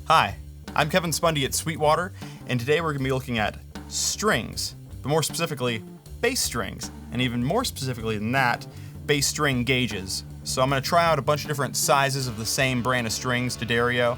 Hi, I'm Kevin Spunde at Sweetwater, and today we're going to be looking at strings, but more specifically, bass strings, and even more specifically than that, bass string gauges. So I'm going to try out a bunch of different sizes of the same brand of strings, D'Addario,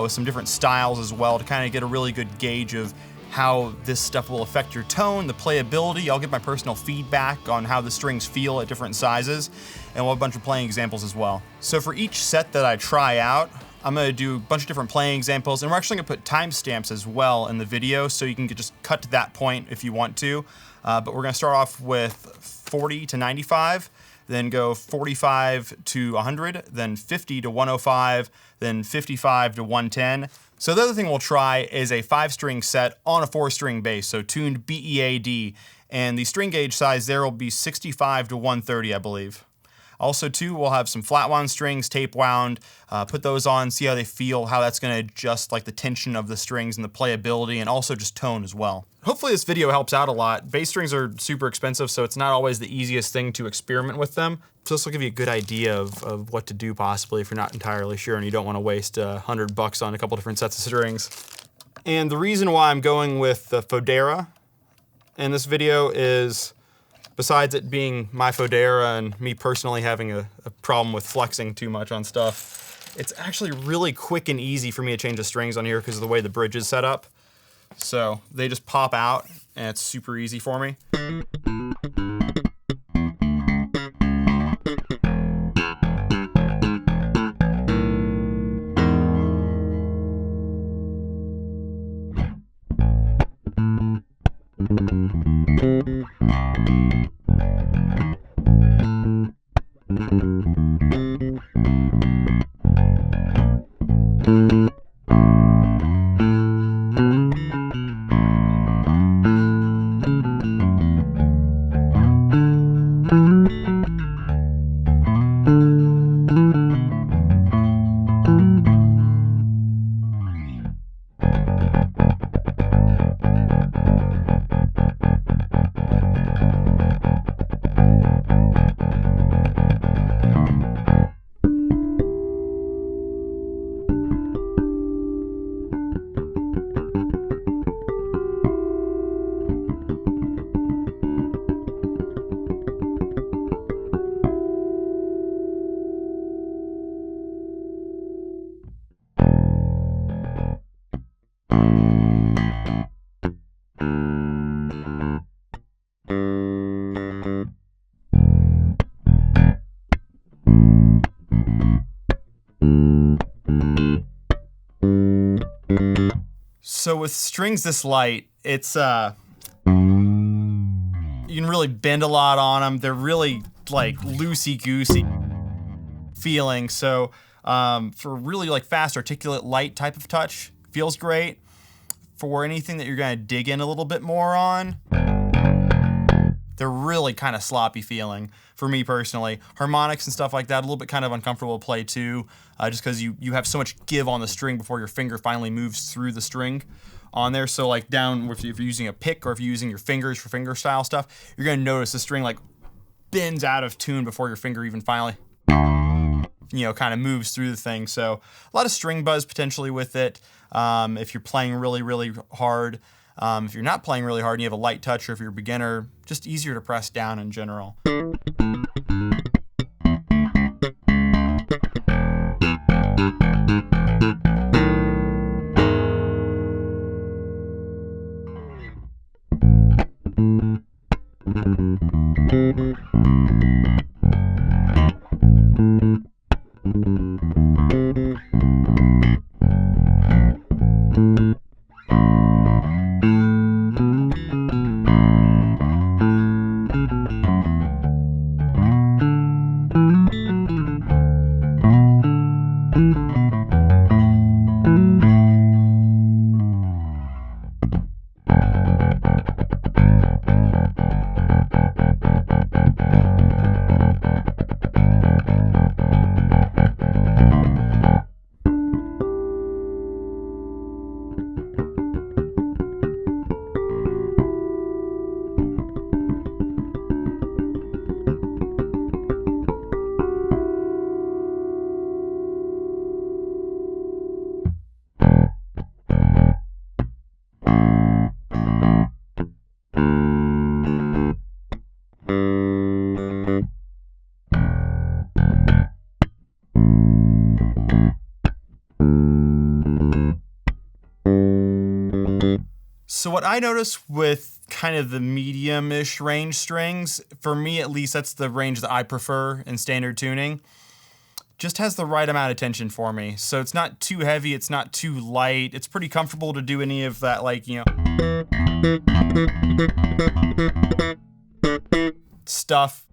with some different styles as well to kind of get a really good gauge of how this stuff will affect your tone, the playability. I'll give my personal feedback on how the strings feel at different sizes, and we'll have a bunch of playing examples as well. So for each set that I try out, I'm gonna do a bunch of different playing examples, and we're actually gonna put timestamps as well in the video so you can just cut to that point if you want to. But we're gonna start off with 40 to 95, then go 45 to 100, then 50 to 105, then 55 to 110. So the other thing we'll try is a 5-string set on a 4-string bass, so tuned B-E-A-D, and the string gauge size there will be 65 to 130, I believe. Also too, we'll have some flatwound strings, tapewound, put those on, see how they feel, how that's gonna adjust like the tension of the strings and the playability, and also just tone as well. Hopefully this video helps out a lot. Bass strings are super expensive, so it's not always the easiest thing to experiment with them. So this will give you a good idea of what to do possibly if you're not entirely sure and you don't wanna waste $100 on a couple different sets of strings. And the reason why I'm going with the Fodera in this video is, besides it being my Fodera and me personally having a problem with flexing too much on stuff, it's actually really quick and easy for me to change the strings on here because of the way the bridge is set up. So they just pop out and it's super easy for me. So with strings this light, it's you can really bend a lot on them. They're really like loosey-goosey feeling. So for really like fast, articulate, light type of touch, feels great. For anything that you're gonna dig in a little bit more on, they're really kind of sloppy feeling for me personally. Harmonics and stuff like that, a little bit kind of uncomfortable to play too, just because you have so much give on the string before your finger finally moves through the string on there. So like down, if you're using a pick or if you're using your fingers for finger style stuff, you're gonna notice the string like bends out of tune before your finger even finally, kind of moves through the thing. So a lot of string buzz potentially with it. If you're playing really, really hard. If you're not playing really hard and you have a light touch, or if you're a beginner, just easier to press down in general. So what I notice with kind of the medium-ish range strings, for me at least, that's the range that I prefer in standard tuning, just has the right amount of tension for me. So it's not too heavy, it's not too light. It's pretty comfortable to do any of that, like, you know, stuff.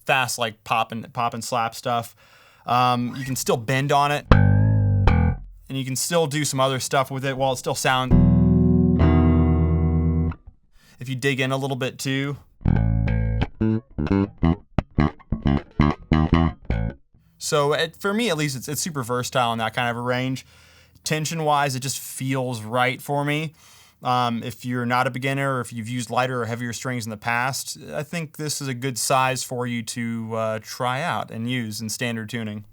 Fast, like pop and slap stuff. You can still bend on it, and you can still do some other stuff with it while it still sounds. If you dig in a little bit too. So for me, at least, it's super versatile in that kind of a range. Tension-wise, it just feels right for me. If you're not a beginner, or if you've used lighter or heavier strings in the past, I think this is a good size for you to try out and use in standard tuning.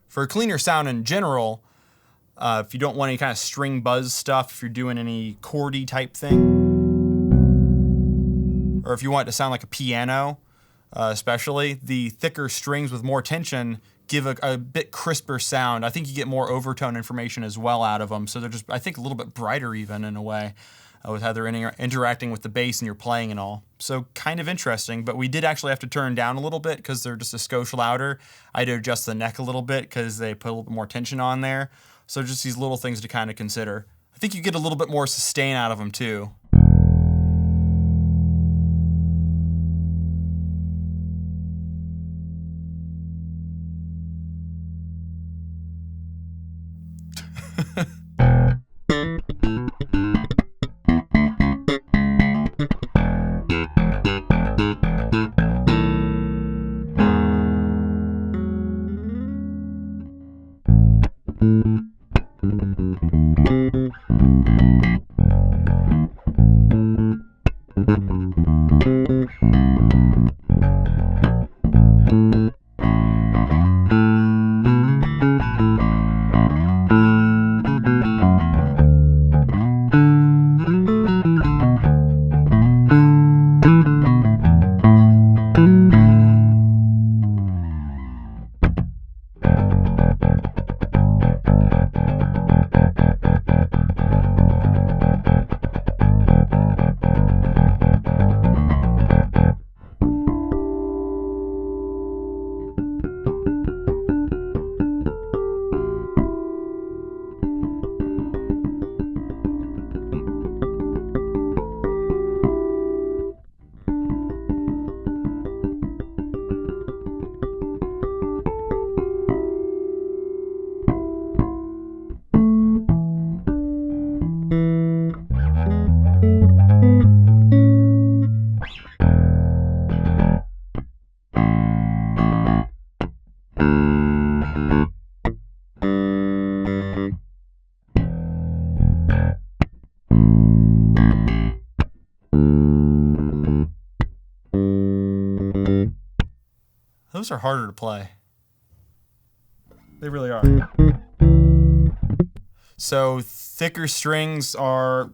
For a cleaner sound in general, if you don't want any kind of string buzz stuff, if you're doing any chordy type thing, or if you want it to sound like a piano, especially, the thicker strings with more tension give a bit crisper sound. I think you get more overtone information as well out of them, so they're just, I think, a little bit brighter even in a way, with how they're interacting with the bass and you're playing and all. So kind of interesting, but we did actually have to turn down a little bit because they're just a skosh louder. I had to adjust the neck a little bit because they put a little bit more tension on there. So just these little things to kind of consider. I think you get a little bit more sustain out of them too. Those are harder to play. They really are. So thicker strings are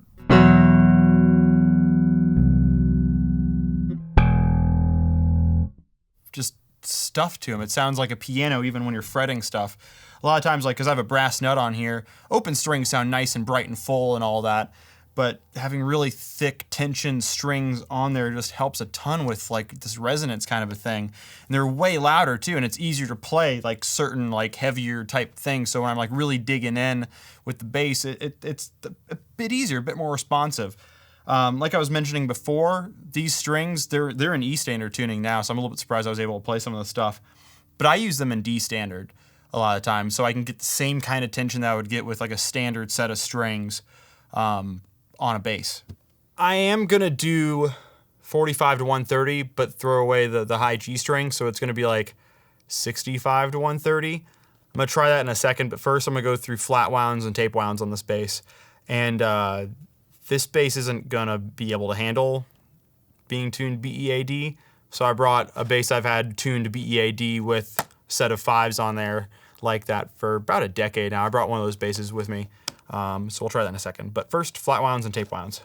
stuff to them. It sounds like a piano even when you're fretting stuff. A lot of times, like, because I have a brass nut on here, open strings sound nice and bright and full and all that, but having really thick tension strings on there just helps a ton with like this resonance kind of a thing. And they're way louder too, and it's easier to play like certain like heavier type things. So when I'm like really digging in with the bass, it's a bit easier, a bit more responsive. Like I was mentioning before, these strings, they're in E standard tuning now, so I'm a little bit surprised I was able to play some of the stuff. But I use them in D standard a lot of times, so I can get the same kind of tension that I would get with like a standard set of strings on a bass. I am gonna do 45 to 130, but throw away the high G string, so it's gonna be like 65 to 130. I'm gonna try that in a second, but first I'm gonna go through flat wounds and tape wounds on this bass. And this bass isn't gonna be able to handle being tuned BEAD, so I brought a bass I've had tuned BEAD with a set of 5s on there like that for about a decade now. I brought one of those basses with me, so we'll try that in a second. But first, flat wounds and tape wounds.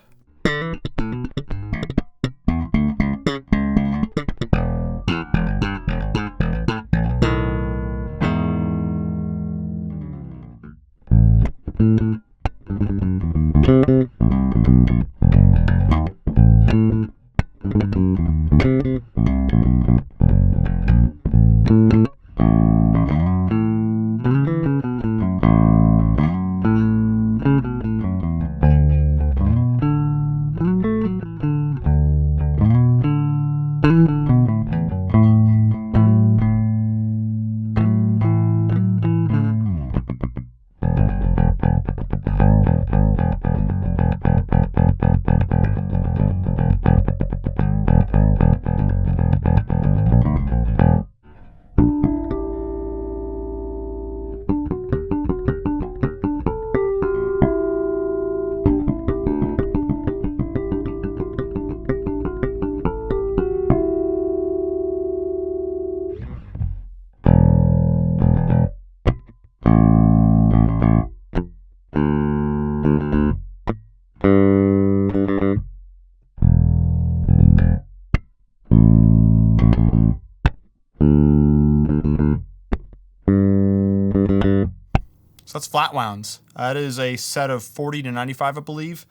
So that's flat wounds. That is a set of 40 to 95, I believe.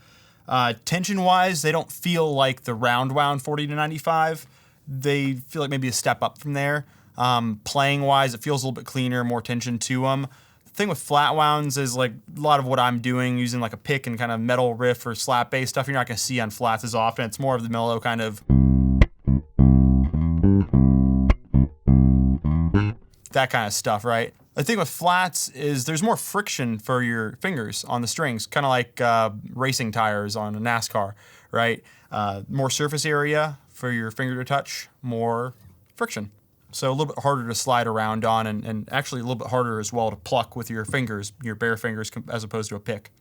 Tension-wise, they don't feel like the round wound 40 to 95. They feel like maybe a step up from there. Playing-wise, it feels a little bit cleaner, more tension to them. The thing with flat wounds is like a lot of what I'm doing, using like a pick and kind of metal riff or slap bass stuff, you're not going to see on flats as often. It's more of the mellow kind of that kind of stuff, right? The thing with flats is there's more friction for your fingers on the strings, kind of like racing tires on a NASCAR, right? More surface area for your finger to touch, more friction. So a little bit harder to slide around on, and actually a little bit harder as well to pluck with your fingers, your bare fingers, as opposed to a pick.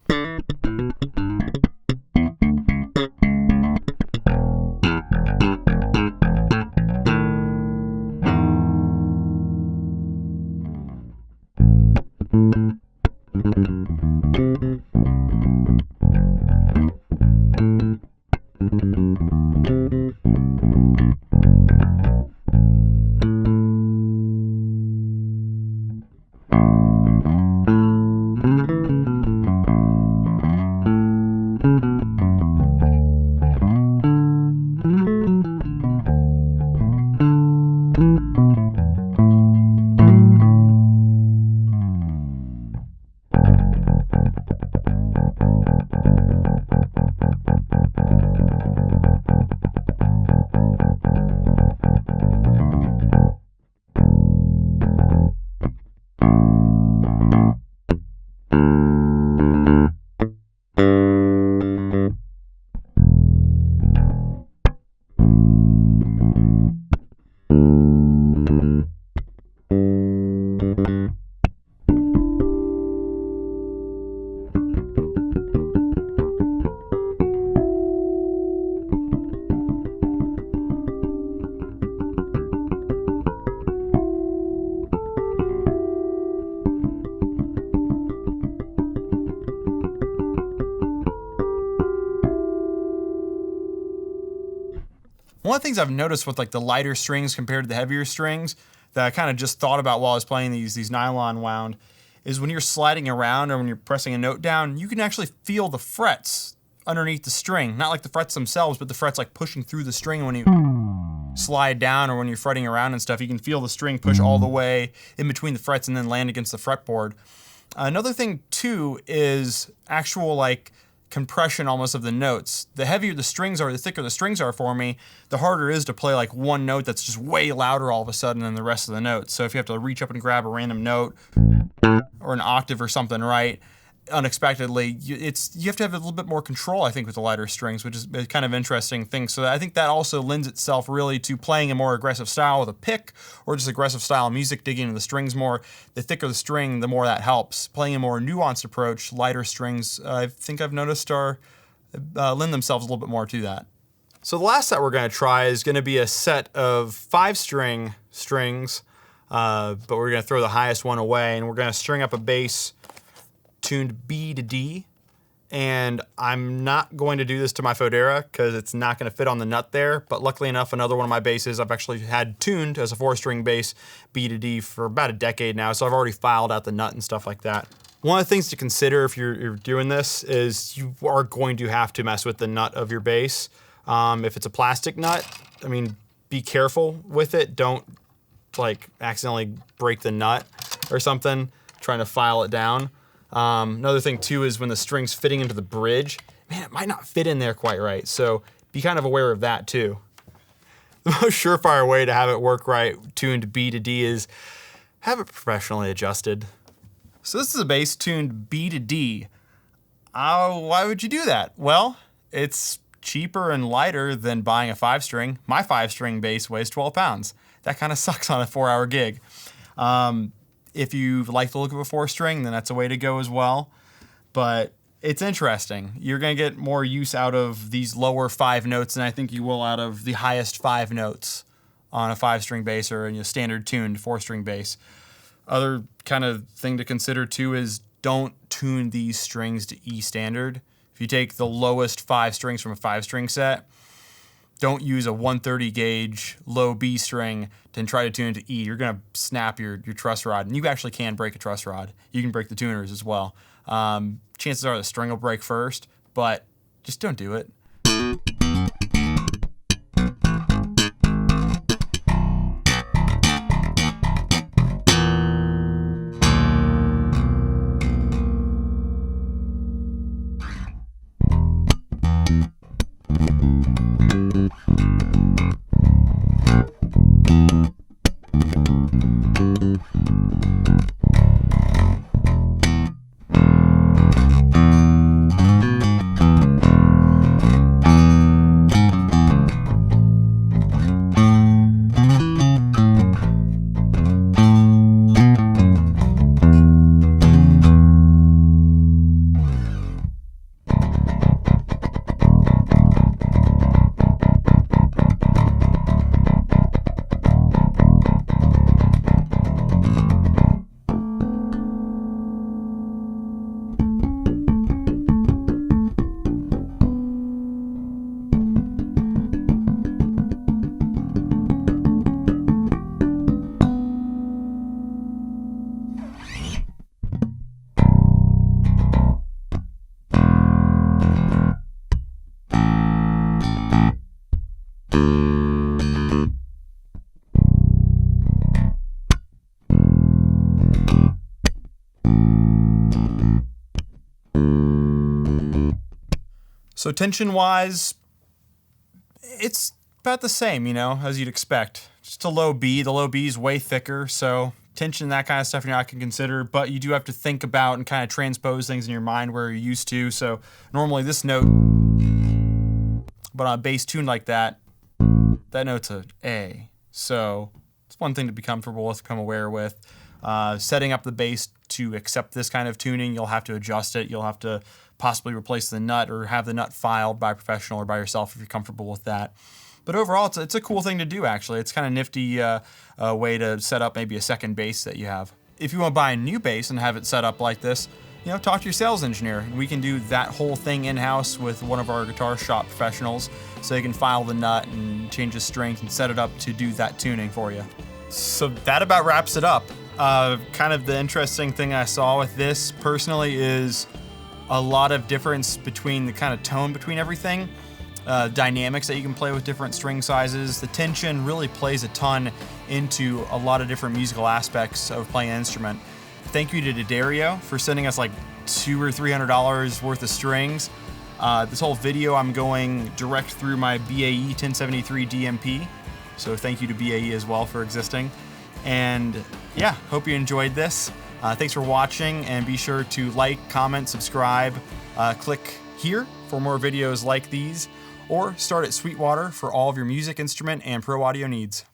One of the things I've noticed with like the lighter strings compared to the heavier strings, that I kind of just thought about while I was playing these nylon wound is when you're sliding around or when you're pressing a note down, you can actually feel the frets underneath the string. Not like the frets themselves, but the frets like pushing through the string when you slide down or when you're fretting around and stuff. You can feel the string push all the way in between the frets and then land against the fretboard. Another thing too is actual like compression almost of the notes. The heavier the strings are, the thicker the strings are for me, the harder it is to play like one note that's just way louder all of a sudden than the rest of the notes. So if you have to reach up and grab a random note or an octave or something right unexpectedly, you have to have a little bit more control, I think, with the lighter strings, which is a kind of interesting thing. So I think that also lends itself really to playing a more aggressive style with a pick or just aggressive style of music, digging into the strings more. The thicker the string, the more that helps. Playing a more nuanced approach, lighter strings, I think I've noticed lend themselves a little bit more to that. So the last set we're going to try is going to be a set of 5-string strings, but we're going to throw the highest one away, and we're going to string up a bass tuned B to D, and I'm not going to do this to my Fodera because it's not going to fit on the nut there, but luckily enough, another one of my basses I've actually had tuned as a 4-string bass B to D for about a decade now, so I've already filed out the nut and stuff like that. One of the things to consider if you're doing this is you are going to have to mess with the nut of your bass. If it's a plastic nut, I mean, be careful with it. Don't like accidentally break the nut or something trying to file it down. Another thing too is when the string's fitting into the bridge, man, it might not fit in there quite right. So be kind of aware of that too. The most surefire way to have it work right, tuned B to D, is have it professionally adjusted. So this is a bass tuned B to D. Why would you do that? Well, it's cheaper and lighter than buying a 5-string. My 5-string bass weighs 12 pounds. That kind of sucks on a 4-hour gig. If you like the look of a 4-string, then that's a way to go as well. But it's interesting. You're going to get more use out of these lower 5 notes than I think you will out of the highest 5 notes on a 5-string bass or a standard tuned 4-string bass. Other kind of thing to consider too is don't tune these strings to E standard. If you take the lowest 5 strings from a 5-string set, don't use a 130 gauge low B string to try to tune it to E. You're going to snap your truss rod, and you actually can break a truss rod. You can break the tuners as well. Chances are the string will break first, but just don't do it. So tension-wise, it's about the same, as you'd expect. Just a low B. The low B is way thicker, so tension, that kind of stuff you're not going to consider, but you do have to think about and kind of transpose things in your mind where you're used to. So normally this note, but on a bass tune like that note's a A. So it's one thing to be comfortable with, become aware with. Setting up the bass to accept this kind of tuning, you'll have to adjust it. You'll have to possibly replace the nut or have the nut filed by a professional or by yourself if you're comfortable with that. But overall, it's a cool thing to do, actually. It's kind of nifty way to set up maybe a second bass that you have. If you want to buy a new bass and have it set up like this, talk to your sales engineer. We can do that whole thing in-house with one of our guitar shop professionals, so you can file the nut and change the strings and set it up to do that tuning for you. So that about wraps it up. Kind of the interesting thing I saw with this personally is a lot of difference between the kind of tone between everything. Dynamics that you can play with different string sizes. The tension really plays a ton into a lot of different musical aspects of playing an instrument. Thank you to D'Addario for sending us like $200 or $300 worth of strings. This whole video I'm going direct through my BAE 1073 DMP, so thank you to BAE as well for existing. And yeah, hope you enjoyed this. Thanks for watching, and be sure to like, comment, subscribe, click here for more videos like these, or start at Sweetwater for all of your music, instrument, and pro audio needs.